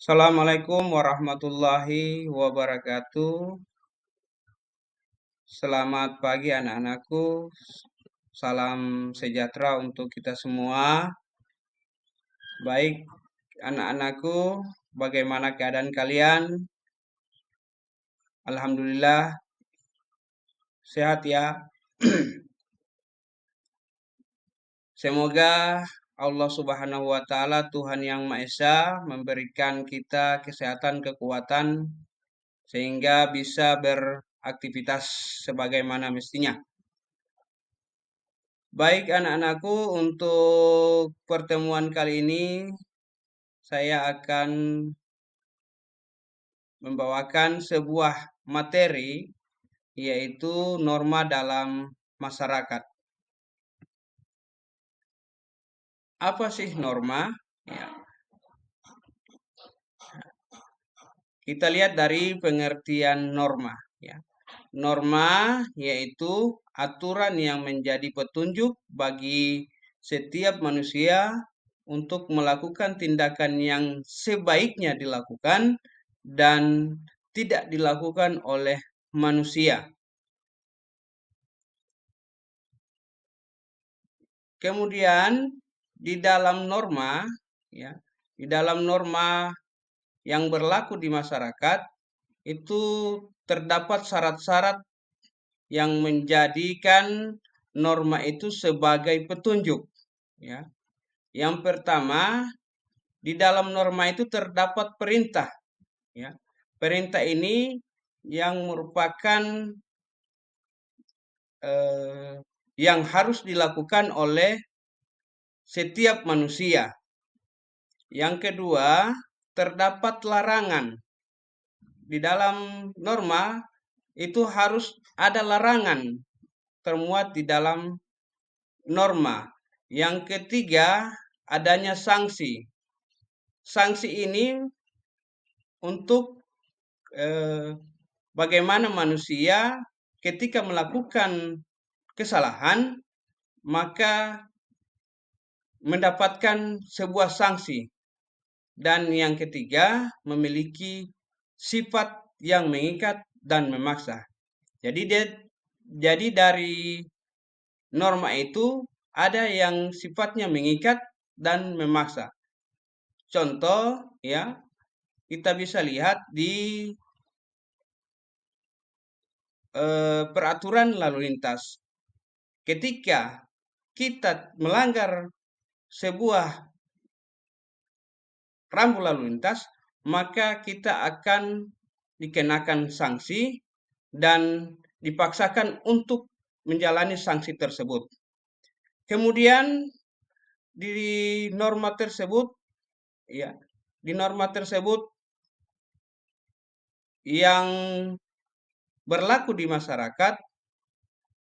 Assalamualaikum warahmatullahi wabarakatuh. Selamat pagi anak-anakku. Salam sejahtera untuk kita semua. Baik, anak-anakku, bagaimana keadaan kalian? Alhamdulillah sehat ya. Semoga Allah Subhanahu wa taala Tuhan yang Maha Esa memberikan kita kesehatan, kekuatan sehingga bisa beraktivitas sebagaimana mestinya. Baik anak-anakku, untuk pertemuan kali ini saya akan membawakan sebuah materi yaitu norma dalam masyarakat. Apa sih norma? Ya, kita lihat dari pengertian norma. Ya. Norma yaitu aturan yang menjadi petunjuk bagi setiap manusia untuk melakukan tindakan yang sebaiknya dilakukan dan tidak dilakukan oleh manusia. Kemudian di dalam norma, ya, di dalam norma yang berlaku di masyarakat itu terdapat syarat-syarat yang menjadikan norma itu sebagai petunjuk. Ya. Yang pertama, di dalam norma itu terdapat perintah. Ya. Perintah ini yang merupakan yang harus dilakukan oleh setiap manusia. Yang kedua, terdapat larangan. Di dalam norma itu harus ada larangan termuat di dalam norma. Yang ketiga, adanya sanksi. Sanksi ini untuk bagaimana manusia ketika melakukan kesalahan maka mendapatkan sebuah sanksi. Dan yang ketiga, memiliki sifat yang mengikat dan memaksa. Jadi dari norma itu ada yang sifatnya mengikat dan memaksa. Contoh ya, kita bisa lihat di peraturan lalu lintas. Ketika kita melanggar sebuah rambu lalu lintas, maka kita akan dikenakan sanksi dan dipaksakan untuk menjalani sanksi tersebut. Kemudian di norma tersebut, ya, di norma tersebut yang berlaku di masyarakat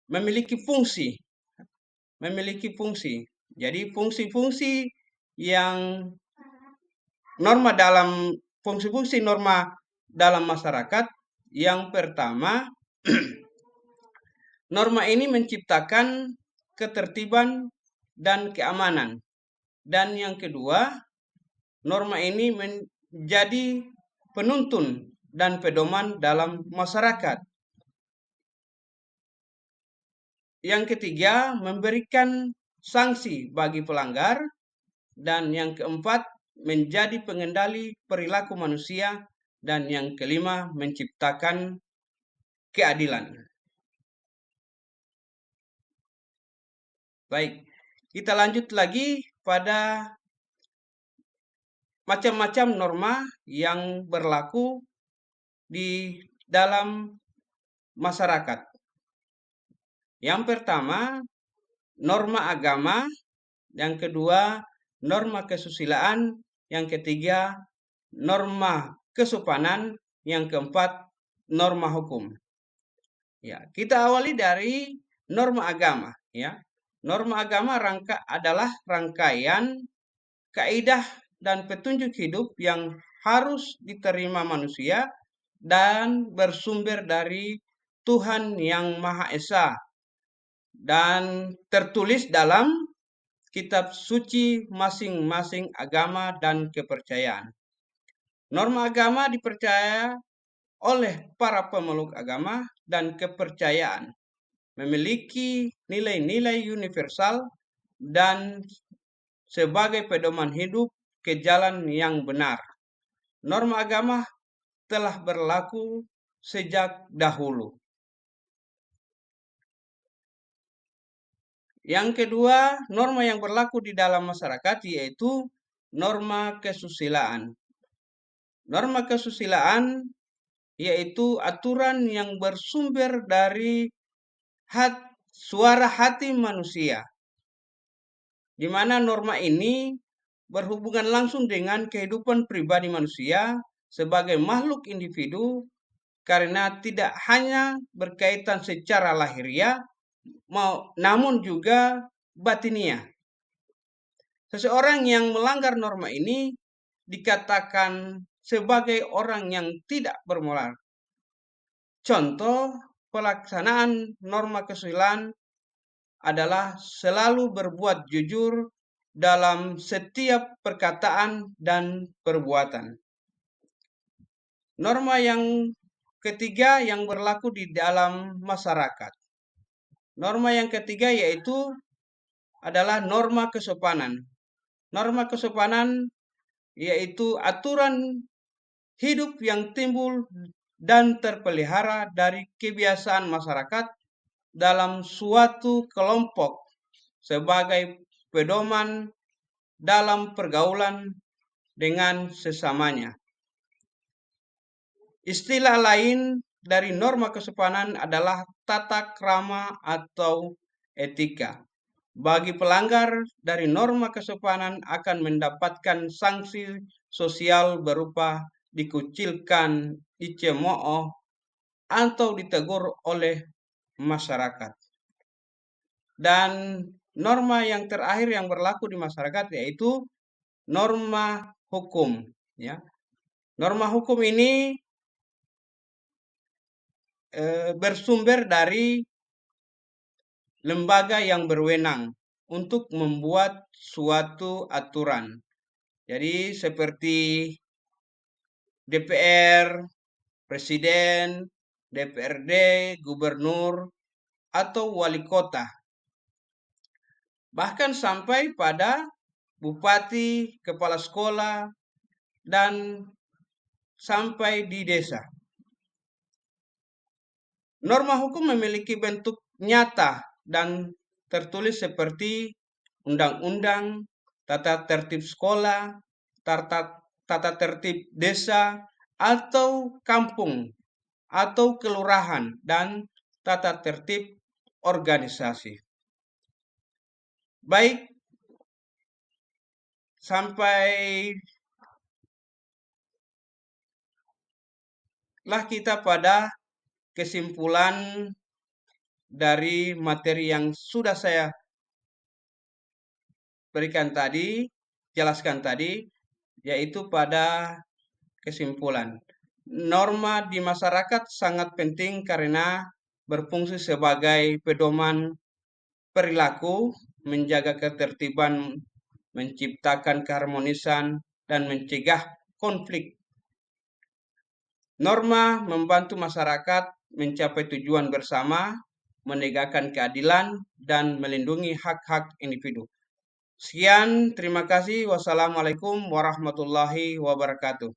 memiliki fungsi. Jadi fungsi-fungsi yang fungsi-fungsi norma dalam masyarakat, yang pertama, norma ini menciptakan ketertiban dan keamanan. Dan yang kedua, norma ini menjadi penuntun dan pedoman dalam masyarakat. Yang ketiga, memberikan sanksi bagi pelanggar. Dan yang keempat, menjadi pengendali perilaku manusia. Dan yang kelima, menciptakan keadilan. Baik, kita lanjut lagi pada macam-macam norma yang berlaku di dalam masyarakat. Yang pertama, norma agama. Yang kedua, norma kesusilaan. Yang ketiga, norma kesopanan. Yang keempat, norma hukum. Ya, kita awali dari norma agama. Ya, norma agama adalah rangkaian kaidah dan petunjuk hidup yang harus diterima manusia dan bersumber dari Tuhan yang Maha Esa dan tertulis dalam kitab suci masing-masing agama dan kepercayaan. Norma agama dipercaya oleh para pemeluk agama dan kepercayaan memiliki nilai-nilai universal dan sebagai pedoman hidup ke jalan yang benar. Norma agama telah berlaku sejak dahulu. Yang kedua, norma yang berlaku di dalam masyarakat yaitu norma kesusilaan. Norma kesusilaan yaitu aturan yang bersumber dari suara hati manusia, di mana norma ini berhubungan langsung dengan kehidupan pribadi manusia sebagai makhluk individu karena tidak hanya berkaitan secara lahiriah, namun juga batiniah. Seseorang yang melanggar norma ini dikatakan sebagai orang yang tidak bermoral. Contoh pelaksanaan norma kesusilaan adalah selalu berbuat jujur dalam setiap perkataan dan perbuatan. Norma yang ketiga yang berlaku di dalam masyarakat. Norma yang ketiga yaitu adalah norma kesopanan. Norma kesopanan yaitu aturan hidup yang timbul dan terpelihara dari kebiasaan masyarakat dalam suatu kelompok sebagai pedoman dalam pergaulan dengan sesamanya. Istilah lain dari norma kesopanan adalah tata krama atau etika. Bagi pelanggar dari norma kesopanan akan mendapatkan sanksi sosial berupa dikucilkan, dicemooh, atau ditegur oleh masyarakat. Dan norma yang terakhir yang berlaku di masyarakat yaitu norma hukum. Ya. Norma hukum ini bersumber dari lembaga yang berwenang untuk membuat suatu aturan. Jadi seperti DPR, Presiden, DPRD, Gubernur, atau Wali Kota. Bahkan sampai pada Bupati, Kepala Sekolah, dan sampai di desa. Norma hukum memiliki bentuk nyata dan tertulis seperti undang-undang, tata tertib sekolah, tata tertib desa, atau kampung, atau kelurahan, dan tata tertib organisasi. Baik, sampailah kita pada kesimpulan dari materi yang sudah saya jelaskan tadi, yaitu pada kesimpulan. Norma di masyarakat sangat penting karena berfungsi sebagai pedoman perilaku, menjaga ketertiban, menciptakan keharmonisan, dan mencegah konflik. Norma membantu masyarakat mencapai tujuan bersama, menegakkan keadilan, dan melindungi hak-hak individu. Sekian, terima kasih. Wassalamualaikum warahmatullahi wabarakatuh.